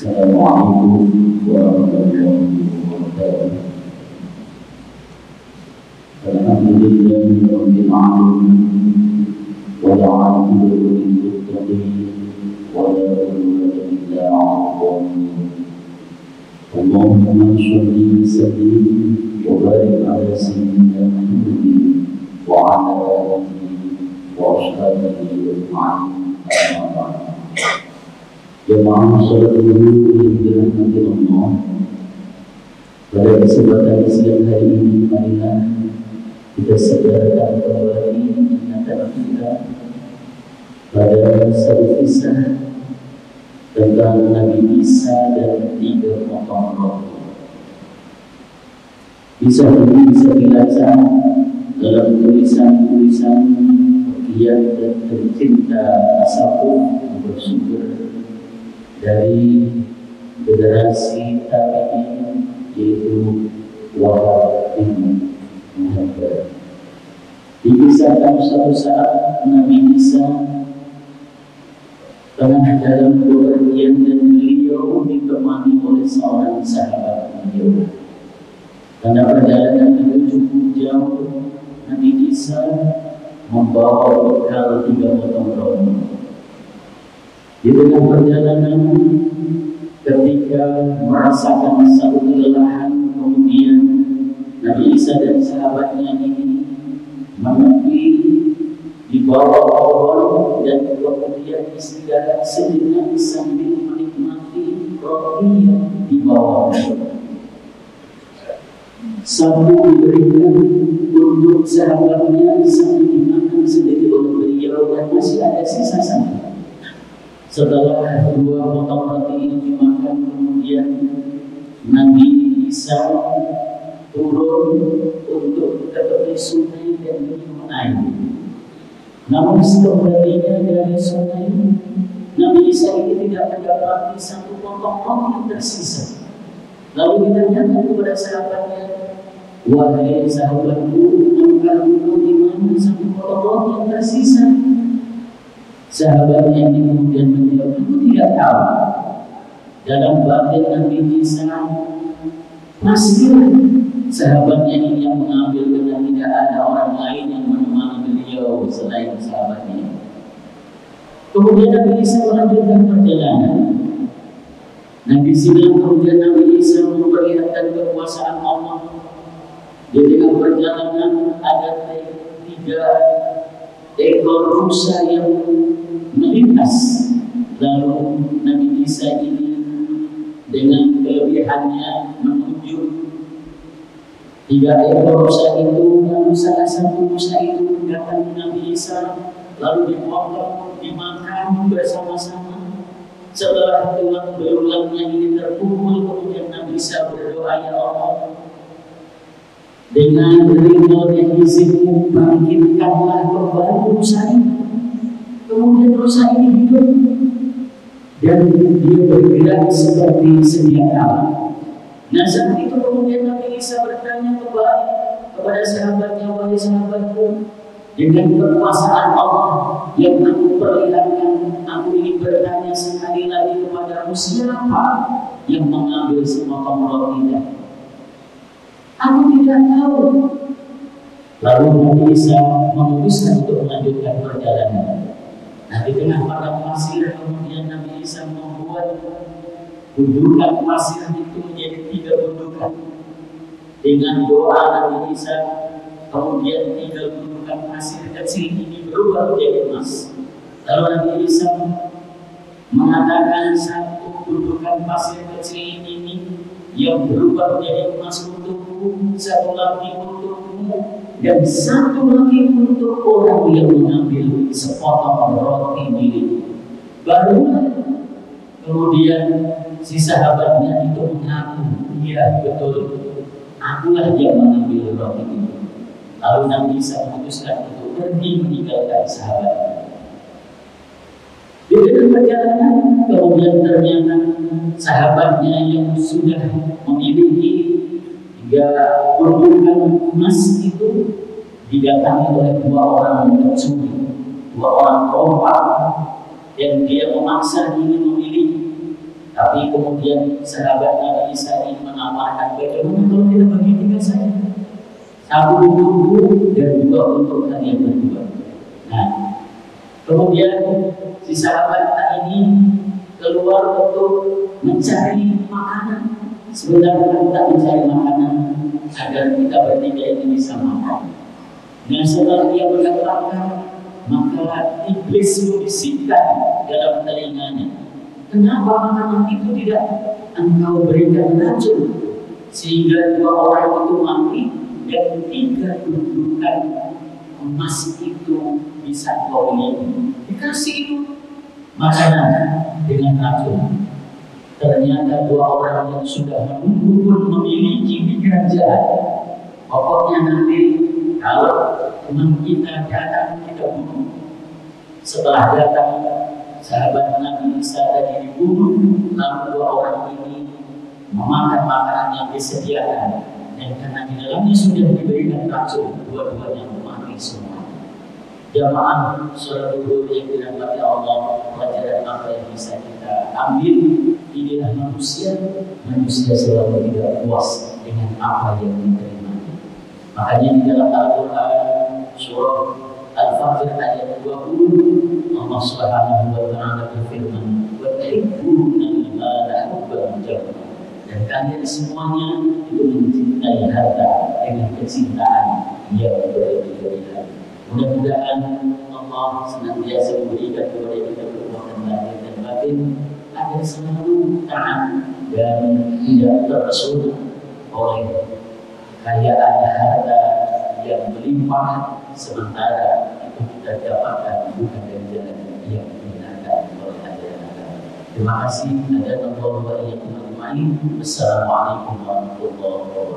Assalamualaikum warahmatullahi wabarakatuh. Alhamdulillahi rabbil alamin wal 'aqibatu lil muttaqin wa la udwana illa 'alal zalimin. Allahumma shalli wa sallim wa barik 'ala sayyidina Muhammadin wa 'ala alihi wa ashabihi ajma'in. Jemaah salat dulu yang dirahmati Allah. Pada kesempatan siang hari ini, marilah kita sadarkan kembali ingatan kita pada satu kisah tentang Nabi Isa dan 3 potong roti. Kisah ini bisa dibaca dalam tulisan-tulisan pegiat dan pencinta tasawuf yang bersumber dari generasi tabi'in, yaitu Wahab bin Muhammad. Dikisahkan suatu saat Nabi Isa tengah dalam bepergian dan beliau ditemani oleh seorang sahabat beliau. Karena perjalanan itu cukup jauh, Nabi Isa membawa bekal 3 potong roti. Di tengah perjalanan, ketika merasakan satu kelelahan, kemudian Nabi Isa dan sahabatnya ini menepi di bawah pohon dan kemudian istirahat sejenak sambil menikmati roti yang dibawa. Satu diberikan untuk sahabatnya sambil dimakan sendiri oleh beliau dan masih ada sisa satu. Setelah 2 potong roti ini dimakan, kemudian Nabi Isa turun untuk ke tepi sungai dan minum air. Namun sekembalinya dari sungai, Nabi Isa ini tidak mendapati 1 potong roti yang tersisa. Lalu ditanyakan kepada sahabatnya, "Wahai sahabatku, engkau di mana 1 potong roti yang tersisa?" Sahabatnya ini kemudian menjawab, "Aku tidak tahu." Dalam batin Nabi Isa, pastilah sahabatnya ini yang mengambil karena tidak ada orang lain yang menemani beliau selain sahabatnya. Kemudian Nabi Isa melanjutkan perjalanan. Nah, di sini kemudian Nabi Isa memperlihatkan kekuasaan Allah. Di tengah perjalanan ada 3 ekor rusa yang melintas. Lalu Nabi Isa ini dengan kelebihannya menunjuk 3 ekor rusa itu. Lalu salah satu rusa itu datang Nabi Isa, lalu dipotong, dimakan bersama-sama. Setelah tulang belulangnya ini terkumpul, kemudian Nabi Isa berdoa, "Ya Allah, dengan ridho dan izinmu bangkitkanlah kembali rusa ini." Kemudian rusa ini hidup dan dia bergerak seperti sedia kala. Nah, saat itu kemudian Nabi Isa bertanya kembali kepada sahabatnya, "Wahai sahabatku, dengan kekuasaan Allah yang aku perlihatkan, aku ingin bertanya sekali lagi kepadamu, siapa yang mengambil sepotong roti tadi?" "Aku tidak tahu." Lalu Nabi Isa memutuskan untuk melanjutkan perjalanan. Nah, di tengah padang pasir kemudian Nabi Isa membuat gundukan pasir itu menjadi 3 gundukan. Dengan doa Nabi Isa, kemudian 3 gundukan pasir kecil ini berubah menjadi emas. Lalu Nabi Isa mengatakan, 1 gundukan pasir kecil ini yang berubah menjadi emas untukku, 1 lagi untukmu, dan 1 lagi untuk orang yang mengambil sepotong roti milikku. Barulah kemudian si sahabatnya itu mengaku, "Iya betul, akulah yang mengambil roti itu." Lalu Nabi Isa memutuskan untuk pergi meninggalkan sahabatnya. Di tengah perjalanan kemudian ternyata sahabatnya yang sudah memiliki 3 gundukan emas itu didatangi oleh 2 orang pencuri, 2 orang perompak, dan dia memaksa ingin memiliki. Tapi kemudian sahabat Nabi Isa ini menawarkan, bagaimana kalau kita bagi tiga saja, satu untukku dan dua untuk kalian berdua. Nah, kemudian si sahabat ini keluar untuk mencari makanan. Sebenarnya kita mencari makanan agar kita bertiga ini bisa makan. Dan setelah dia mendapatkan, maka iblis membisikkan dalam telinganya, kenapa makanan itu tidak engkau berikan racun sehingga dua orang itu mati dan tiga gundukan emas itu bisa kau miliki? Dikasih itu makanan dengan racun. Ternyata dua orang yang sudah menunggu pun memiliki pikiran jahat. Pokoknya nanti kalau teman kita datang, kita bunuh. Setelah datang sahabat Nabi Isa tadi dibunuh, lalu dua orang ini memakan makanan yang disediakan, dan karena di dalamnya sudah diberikan racun, dua-duanya mati semua. Jamaah sholat zuhur yang dirahmati Allah, pelajaran apa yang bisa kita ambil? Inilah manusia selalu tidak puas dengan apa yang diterima. Makanya di dalam Al-Quran surah Al-Fajr ayat 20, Allah Subhanahu wa taala berfirman, "Wa tuhibbuna al-mala hubban jamma." Dan kalian semuanya itu mencintai harta dengan kecintaan yang berlebihan. Mudah-mudahan Allah senantiasa memberikan kepada kita kekuatan lahir dan batin agar selalu taat dan tidak terpesona oleh kekayaan harta yang melimpah, sementara itu kita dapatkan bukan dari jalan yang dibenarkan oleh ajaran agama. Terima kasih. Assalamualaikum warahmatullahi wabarakatuh.